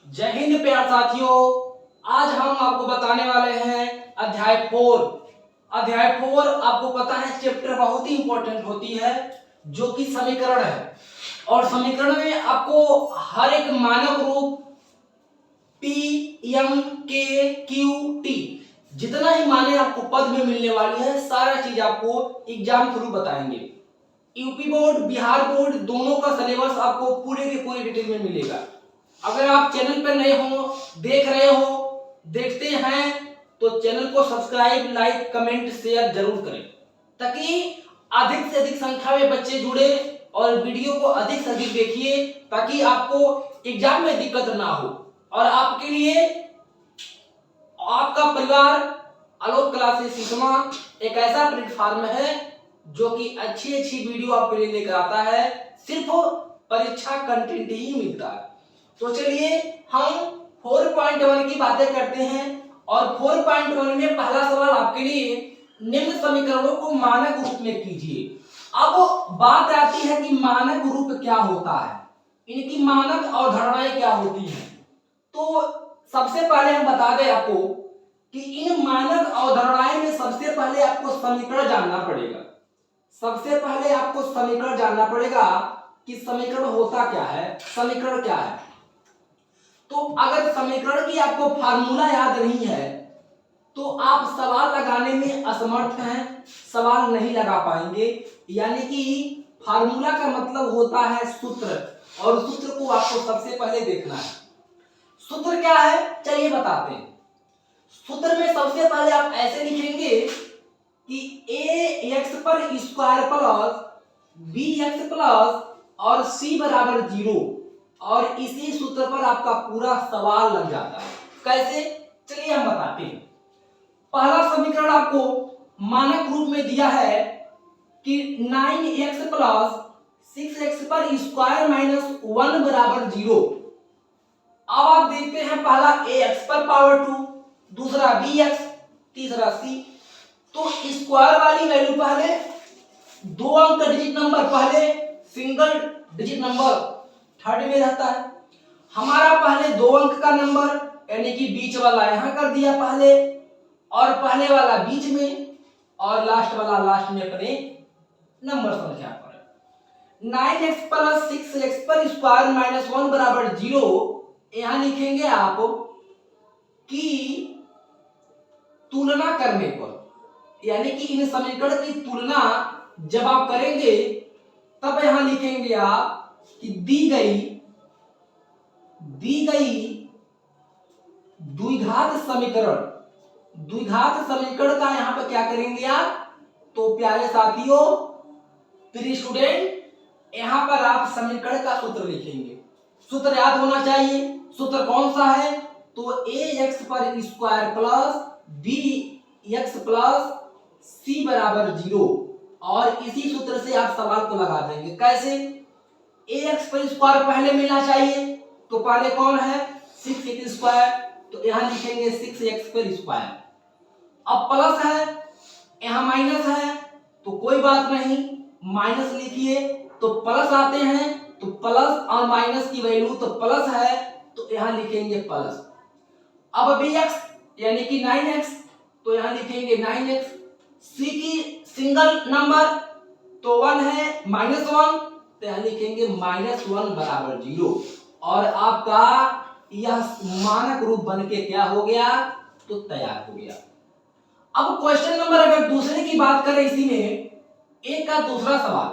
जय हिंद प्यार साथियों। आज हम आपको बताने वाले हैं अध्याय 4। आपको पता है चैप्टर बहुत ही इंपॉर्टेंट होती है जो कि समीकरण है। और समीकरण में आपको हर एक मानक रूप P, M, K, Q, T जितना ही माने आपको पद में मिलने वाली है सारा चीज आपको एग्जाम थ्रू बताएंगे। यूपी बोर्ड, बिहार बोर्ड दोनों का सिलेबस आपको पूरे के पूरे डिटेल में मिलेगा। अगर आप चैनल पर नए हो, देख रहे हो, देखते हैं तो चैनल को सब्सक्राइब, लाइक, कमेंट, शेयर जरूर करें ताकि अधिक से अधिक संख्या में बच्चे जुड़े और वीडियो को अधिक से अधिक देखिए ताकि आपको एग्जाम में दिक्कत ना हो। और आपके लिए आपका परिवार आलोक क्लासेस सीखना एक ऐसा प्लेटफॉर्म है जो कि अच्छी अच्छी वीडियो आपके लिए लेकर आता है। सिर्फ परीक्षा कंटेंट ही मिलता है। तो चलिए हम 4.1 की बातें करते हैं। और 4.1 में पहला सवाल आपके लिए निम्न समीकरणों को मानक रूप में कीजिए। अब बात आती है कि मानक रूप क्या होता है, इनकी मानक अवधारणाएं क्या होती हैं। तो सबसे पहले हम बता दें आपको कि इन मानक अवधारणाएं में सबसे पहले आपको समीकरण जानना पड़ेगा। सबसे पहले आपको समीकरण जानना पड़ेगा कि समीकरण होता क्या है, समीकरण क्या है। तो अगर समीकरण की आपको फार्मूला याद नहीं है तो आप सवाल लगाने में असमर्थ हैं, सवाल नहीं लगा पाएंगे। यानी कि फार्मूला का मतलब होता है सूत्र, और सूत्र को आपको सबसे पहले देखना है। सूत्र क्या है चलिए बताते हैं। सूत्र में सबसे पहले आप ऐसे लिखेंगे कि ए एक्स पर square plus b x plus और सी बराबर 0, और इसी सूत्र पर आपका पूरा सवाल लग जाता है। कैसे चलिए हम बताते हैं। पहला समीकरण आपको मानक रूप में दिया है कि 9x प्लस 6x पर स्क्वायर माइनस 1 बराबर 0। अब आप देखते हैं पहला ax पर पावर 2, दूसरा bx, तीसरा c। तो स्क्वायर वाली वैल्यू पहले, दो अंक का डिजिट नंबर पहले, सिंगल डिजिट नंबर थर्ड में रहता है। हमारा पहले दो अंक का नंबर यानी कि बीच वाला यहां कर दिया पहले, और पहले वाला बीच में और लास्ट वाला लास्ट में अपने नंबर संख्या पर। 9x प्लस 6x पर स्क्वायर माइनस 1 बराबर 0 यहां लिखेंगे आप कि तुलना करने पर, यानी कि इन समीकरण की तुलना जब आप करेंगे तब यहां लिखेंगे आप कि दी गई द्विघात समीकरण का यहां पर क्या करेंगे आप। तो प्यारे साथियों, प्रिय स्टूडेंट, यहां पर आप समीकरण का सूत्र लिखेंगे। सूत्र याद होना चाहिए। सूत्र कौन सा है। तो ए एक्स पर square plus b x plus c बराबर 0, और इसी सूत्र से आप सवाल को लगा देंगे। कैसे। ए एक्स पर स्क्वायर पहले मिलना चाहिए, तो पहले कौन है 6x स्क्वायर, तो यहां लिखेंगे 6x पर स्क्वायर। अब प्लस है, यहां माइनस है, तो कोई बात नहीं, माइनस लिखिए तो प्लस आते हैं। तो प्लस और माइनस की वैल्यू तो प्लस है, तो यहां लिखेंगे प्लस। अब bx यानी कि 9x, तो यहां लिखेंगे 9x। c की सिंगल नंबर तो 1 है, -1, तो यहां लिखेंगे -1 बराबर 0। और आपका यह मानक रूप बन के क्या हो गया, तो तैयार हो गया। अब क्वेश्चन नंबर अगर दूसरे की बात करें इसी में, एक का दूसरा सवाल,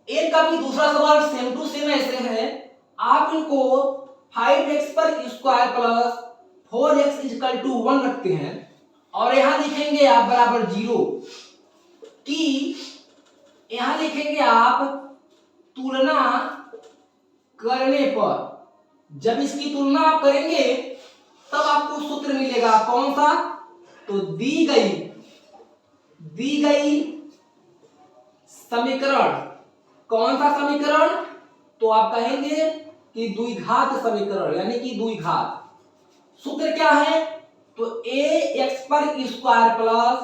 एक का भी दूसरा सवाल सेम टू सेम ऐसे है। आप इनको 5x पर square plus 4x equal to 1 रखते हैं, और यहां लिखेंगे आप बराबर 0 कि यहां लिखेंगे आप तुलना करने पर। जब इसकी तुलना आप करेंगे तब आपको सूत्र मिलेगा कौन सा। तो दी गई समीकरण, कौन सा समीकरण, तो आप कहेंगे कि द्विघात समीकरण, यानी कि द्विघात। सूत्र क्या है। तो ए एक्स पर square plus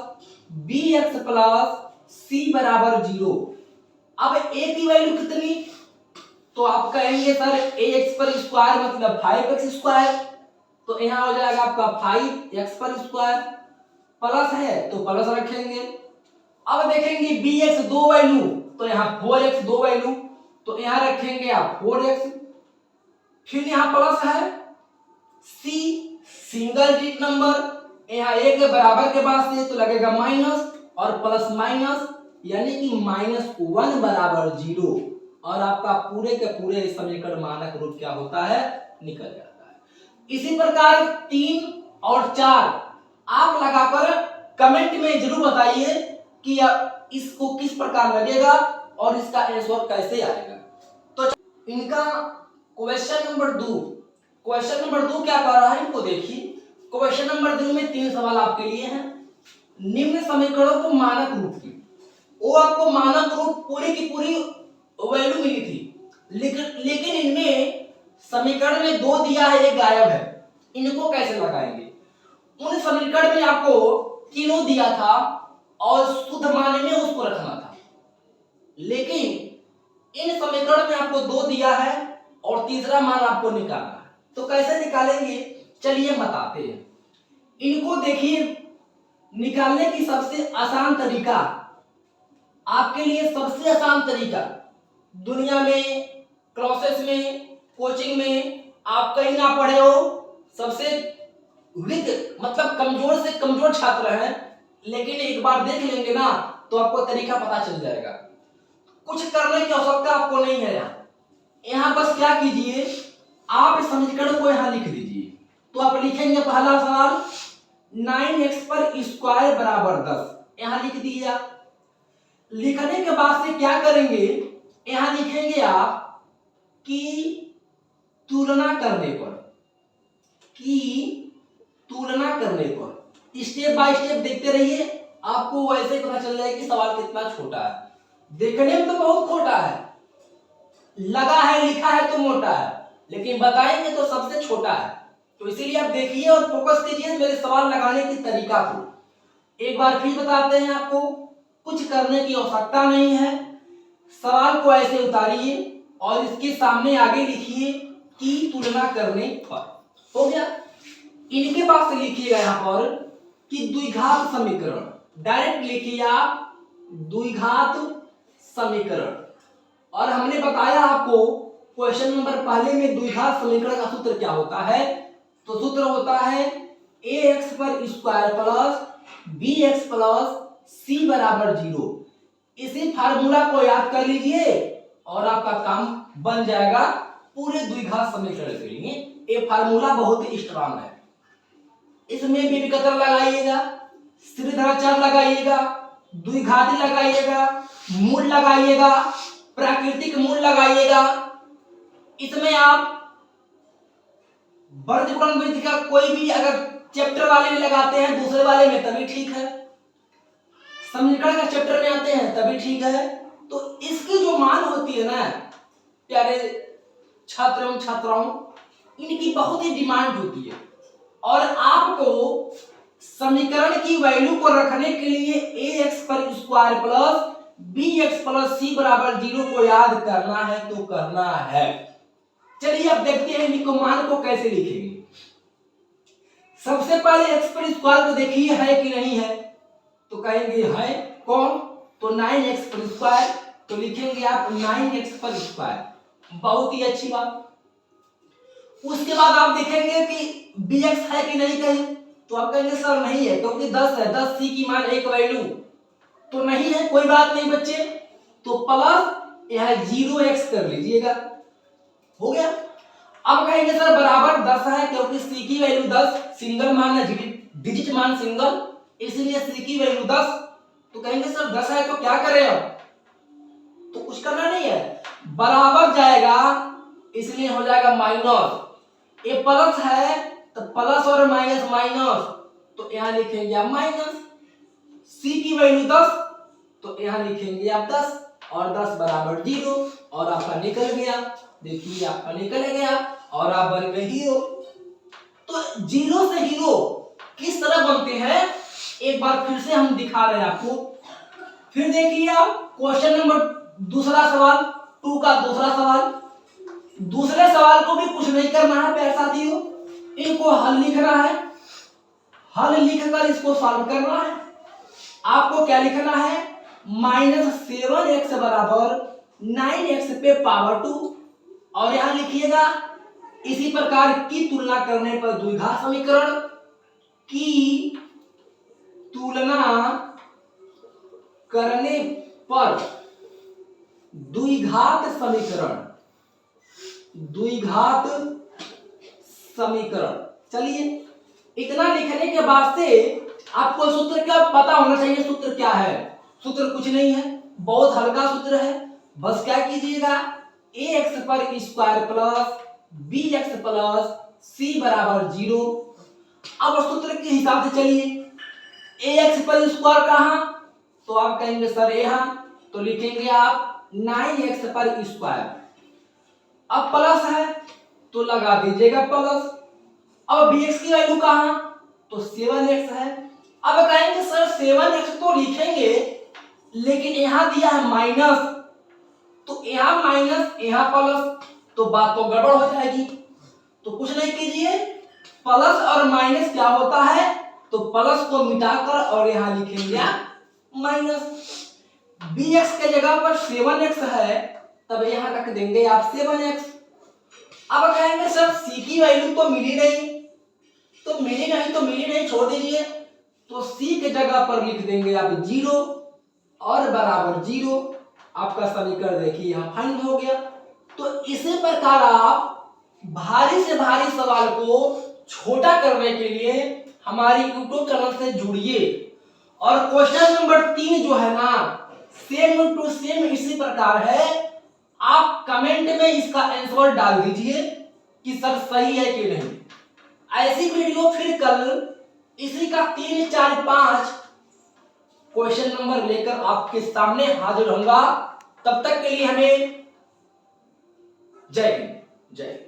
b x plus c बराबर 0। अब ए की वैल्यू कितनी, तो आप कहेंगे सर ax पर स्क्वायर मतलब 5x स्क्वायर, तो यहाँ हो जाएगा आपका 5x पर स्क्वायर, प्लस है तो प्लस रखेंगे। अब देखेंगे bx दो वैल्यू, तो यहाँ 4x दो वैल्यू, तो यहाँ रखेंगे आप 4x, फिर यहाँ प्लस है, c सिंगल डिजिट नंबर, यहाँ एक के बराबर के बाद से तो लगेगा माइनस, और प्लस माइनस यानी कि -1 बराबर 0, और आपका पूरे के पूरे समीकरण मानक रूप क्या होता है, निकल जाता है। इसी प्रकार 3 और 4 आप लगाकर कमेंट में जरूर बताइए कि इसको किस प्रकार लगेगा और इसका आंसर कैसे आएगा। तो इनका क्वेश्चन नंबर 2 क्या कर रहा है, इनको देखिए। क्वेश्चन नंबर 2 में 3 सवाल आपके लिए हैं। निम्न समीकरणों को मानक रूप की, वो आपको मानक रूप पूरी की पूरी वैल्यू मिली थी, लेकिन इनमें समीकरण में 2 दिया है, एक गायब है, इनको कैसे लगाएंगे। उन समीकरण में आपको तीनों दिया था और शुद्ध मान में उसको रखना था, लेकिन इन समीकरण में आपको 2 दिया है और तीसरा मान आपको निकालना है। तो कैसे निकालेंगे, चलिए बताते हैं। इनको देखिए, निकालने की सबसे आसान तरीका, आपके लिए सबसे आसान तरीका दुनिया में, क्लासेस में, कोचिंग में आप कहीं ना पढ़े हो, सबसे वीक मतलब कमजोर से कमजोर छात्र हैं, लेकिन एक बार देख लेंगे ना तो आपको तरीका पता चल जाएगा। कुछ करने की आवश्यकता आपको नहीं है। यहाँ बस क्या कीजिए, आप इस समीकरण को यहाँ लिख दीजिए। तो आप लिखेंगे पहला सवाल 9x पर स्क्वायर बराबर 10, यहाँ लिख दिया। लिखने के बाद से क्या करेंगे, यहाँ लिखेंगे आप कि तुलना करने पर, स्टेप बाय स्टेप देखते रहिए, आपको वैसे पता चल जाएगा कि सवाल कितना छोटा है। देखने में तो बहुत छोटा है, लगा है लिखा है तो मोटा है, लेकिन बताएंगे तो सबसे छोटा है। तो इसीलिए आप देखिए और फोकस कीजिए मेरे सवाल लगाने की तरीका को। एक बार फिर बताते हैं, आपको कुछ करने की आवश्यकता नहीं है। सवाल को ऐसे उतारिए और इसके सामने आगे लिखिए कि तुलना करने पर। हो गया। इनके बाद से लिखिएगा यहाँ पर कि द्विघात समीकरण, डायरेक्ट लिखिए आप द्विघात समीकरण। और हमने बताया आपको क्वेश्चन नंबर पहले में द्विघात समीकरण का सूत्र क्या होता है, तो सूत्र होता है ax पर square plus bx plus c बराबर 0। इसी फार्मूला को याद कर लीजिए और आपका काम बन जाएगा पूरे द्विघात समीकरण के लिए। ये फार्मूला बहुत ही स्ट्रांग है। इसमें भी विकर्ण लगाइएगा, श्रीधराचार्य लगाइएगा, द्विघाती लगाइएगा, मूल लगाइएगा, प्राकृतिक मूल लगाइएगा। इसमें आप वर्गीकरण विधि का कोई भी अगर चैप्टर वाले में लगाते हैं, दूसरे वाले में तभी ठीक है, समीकरण का चैप्टर में आते हैं तभी ठीक है। तो इसकी जो मान होती है ना प्यारे छात्र एवं छात्राओं, इनकी बहुत ही डिमांड होती है और आपको समीकरण की वैल्यू को रखने के लिए ax पर square plus bx plus c बराबर 0 को याद करना है तो करना है। चलिए अब देखते हैं इनको मान को कैसे लिखेंगे। सबसे पहले x पर स्क्वायर को देखिए है कि नहीं है, तो कहेंगे है कौन, तो 9x पर स्क्वायर, तो लिखेंगे आप 9x पर स्क्वायर, बहुत ही अच्छी बात। उसके बाद आप देखेंगे कि bx है कि नहीं कहीं, तो आप कहेंगे सर नहीं है क्योंकि 10 है, 10 c की मान एक वैल्यू तो नहीं है, कोई बात नहीं बच्चे, तो प्लस यह 0x कर लीजिएगा, हो गया। अब कहेंगे सर बराबर 10 है क्योंकि c की वैल्यू 10 सिंगल मान है, डिजिट मान सिंगल, इसलिए c की वैल्यू 10, तो कहेंगे सर 10 है तो क्या करें अब, तो कुछ करना नहीं है, बराबर जाएगा इसलिए हो जाएगा माइनस, ये प्लस है तो प्लस और माइनस माइनस, तो यहां लिखेंगे आप माइनस, c की वैल्यू 10 तो यहां लिखेंगे आप 10 और 10 बराबर 0 और आपका निकल गया। देखिए आपका निकल गया और आप बन गए हीरो। तो 0 से हीरो किस तरह बनते हैं एक बार फिर से हम दिखा रहे हैं आपको। फिर देखिए आप क्वेश्चन नंबर दूसरा सवाल 2 का दूसरा सवाल, दूसरे सवाल को भी कुछ नहीं करना है प्यारे साथियों, इनको हल लिखना है, हल लिखकर इसको सॉल्व करना है। आपको क्या लिखना है, -7x बराबर 9x पे पावर 2, और यहां लिखिएगा इसी प्रकार की तुलना करने पर द्विघात समीकरण की तुलना करने पर द्विघात समीकरण, द्विघात समीकरण। चलिए, इतना लिखने के बाद से आपको सूत्र क्या पता होना चाहिए। सूत्र क्या है, सूत्र कुछ नहीं है, बहुत हल्का सूत्र है। बस क्या कीजिएगा, ax पर square plus bx plus c बराबर 0। अब सूत्र के हिसाब से चलिए, ax पर स्क्वायर कहां, तो आप कहेंगे सर यहां, तो लिखेंगे आप 9x पर स्क्वायर। अब प्लस है तो लगा दीजिएगा प्लस। अब bx की वैल्यू कहां, तो 7x है। अब कहेंगे सर 7x तो लिखेंगे, लेकिन यहां दिया है माइनस, तो यहां माइनस यहां प्लस, तो बात तो गड़बड़ हो जाएगी। तो कुछ नहीं कीजिए, प्लस और माइनस क्या होता है, तो प्लस को मिटाकर और यहां लिखेंगे माइनस। bx के जगह पर 7x है, तब यहां रख देंगे आप 7x। अब कहेंगे सर c की वैल्यू तो मिली नहीं, तो मिली नहीं छोड़ दीजिए, तो c के जगह पर लिख देंगे आप 0 और बराबर 0। आपका समीकरण देखिए यहां फाइनल हो गया। तो इसी प्रकार आप भारी से भारी सवाल को छोटा करने के लिए हमारी यूट्यूब चैनल से जुड़िए। और क्वेश्चन नंबर 3 जो है ना, सेम टू सेम इसी प्रकार है। आप कमेंट में इसका आंसर डाल दीजिए कि सर सही है कि नहीं। ऐसी वीडियो फिर कल इसी का 3, 4, 5 क्वेश्चन नंबर लेकर आपके सामने हाजिर होऊंगा। तब तक के लिए हमें जय हिंद, जय।